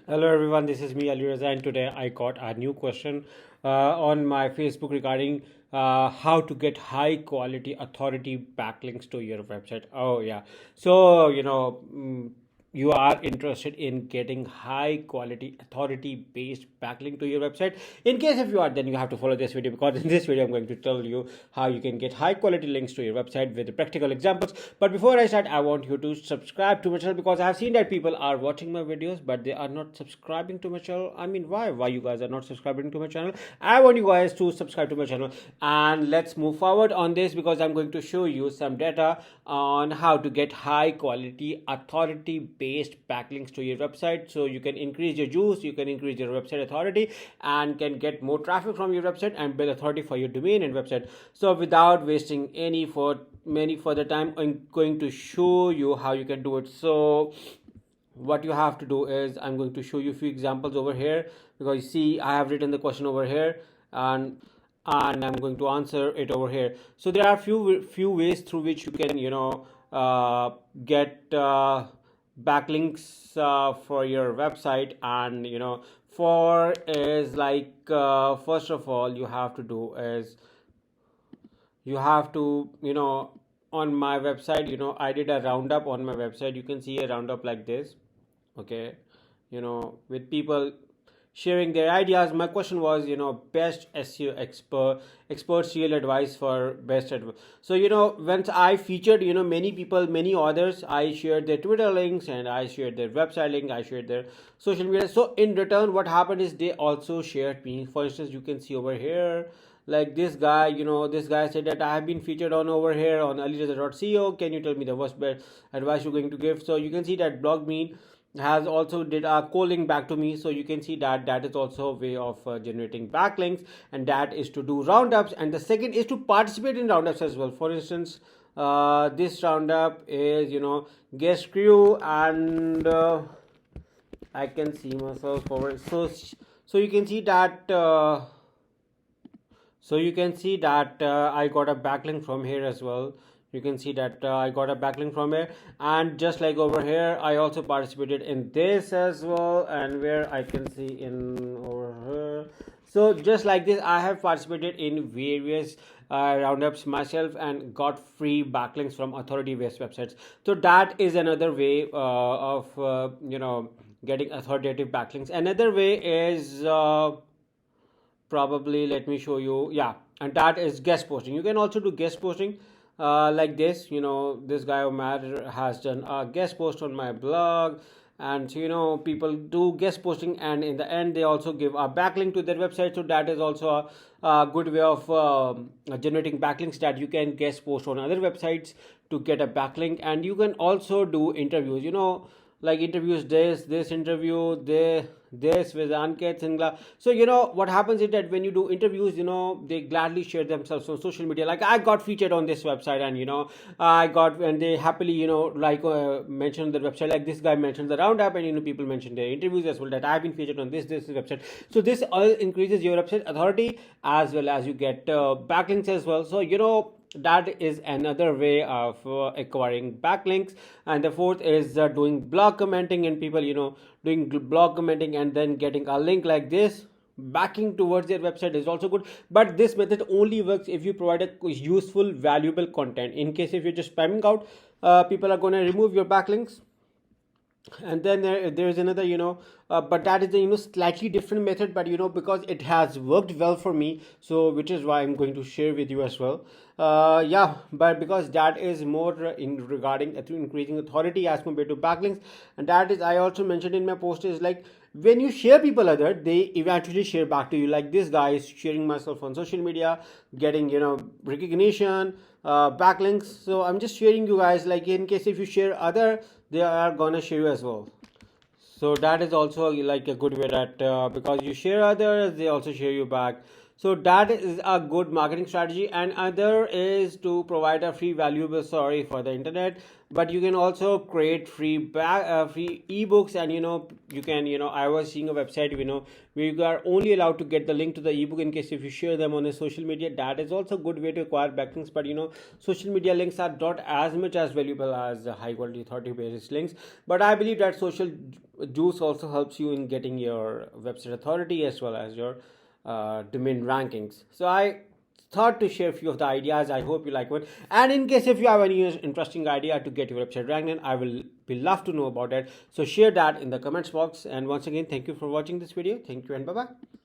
Hello everyone, this is me Ali Raza, and today I got a new question on my Facebook regarding how to get high quality authority backlinks to your website. Oh yeah, so you are interested in getting high quality authority based backlink to your website. In case if you are, then you have to follow this video, because in this video I'm going to tell you how you can get high quality links to your website with practical examples. But before I start, I want you to subscribe to my channel, because I have seen that people are watching my videos but they are not subscribing to my channel. I mean, why you guys are not subscribing to my channel? I want you guys to subscribe to my channel, and let's move forward on this, because I'm going to show you some data on how to get high quality authority based backlinks to your website, so you can increase your juice, you can increase your website authority, and can get more traffic from your website and build authority for your domain and website. So without wasting many further time, I'm going to show you how you can do it. So what you have to do is, I'm going to show you a few examples over here, because you see I have written the question over here, and I'm going to answer it over here. So there are few ways through which you can get backlinks for your website. And for is like, first of all, you have to do is, you have to on my website, I did a roundup on my website. You can see a roundup like this. Okay, with people sharing their ideas. My question was, best SEO experts real advice for best advice. So once I featured many people, many authors, I shared their Twitter links, and I shared their website link, I shared their social media. So in return, what happened is they also shared me. For instance, you can see over here, like this guy, this guy said that I have been featured on over here on alireza.co. Can you tell me the worst best advice you're going to give? So you can see that BlogMean has also did a calling back to me. So you can see that that is also a way of generating backlinks, and that is to do roundups. And the second is to participate in roundups as well. For instance, this roundup is guest crew, and I can see myself over. So you can see that I got a backlink from here as well. You can see that I got a backlink from here, and just like over here, I also participated in this as well, and where I can see in over here. So just like this, I have participated in various roundups myself and got free backlinks from authority based websites. So that is another way of getting authoritative backlinks. Another way is probably, let me show you. Yeah, and that is guest posting. You can also do guest posting like this. This guy Omar has done a guest post on my blog, and so people do guest posting, and in the end they also give a backlink to their website. So that is also a good way of generating backlinks, that you can guest post on other websites to get a backlink. And you can also do interviews, like interviews, this interview, this with Ankit Singla. So what happens is that when you do interviews, they gladly share themselves on social media, like I got featured on this website, and I got, and they happily like mention the website, like this guy mentioned the roundup, and people mention their interviews as well, that I've been featured on this website. So this all increases your website authority, as well as you get backlinks as well. So that is another way of acquiring backlinks. And the fourth is doing blog commenting, and people doing blog commenting and then getting a link like this backing towards their website is also good. But this method only works if you provide a useful, valuable content. In case if you're just spamming out, people are going to remove your backlinks. And then there is another, but that is a slightly different method, but because it has worked well for me, so which is why I'm going to share with you as well. Yeah, but because that is more in regarding increasing authority as compared to backlinks. And that is, I also mentioned in my post, is like, when you share people other, they eventually share back to you. Like this guy is sharing myself on social media, getting recognition, backlinks. So I'm just sharing you guys, like in case if you share other, they are gonna share you as well. So that is also like a good way, that because you share others, they also share you back. So that is a good marketing strategy. And other is to provide a free valuable story for the internet. But you can also create free ebooks, and you can, I was seeing a website, where you are only allowed to get the link to the ebook in case if you share them on a social media. That is also a good way to acquire backlinks. But social media links are not as much as valuable as the high quality authority based links. But I believe that social juice also helps you in getting your website authority as well as your domain rankings. So I thought to share a few of the ideas. I hope you like one. And in case if you have any interesting idea to get your website ranked, then I will be love to know about it. So share that in the comments box. And once again, thank you for watching this video. Thank you and bye bye.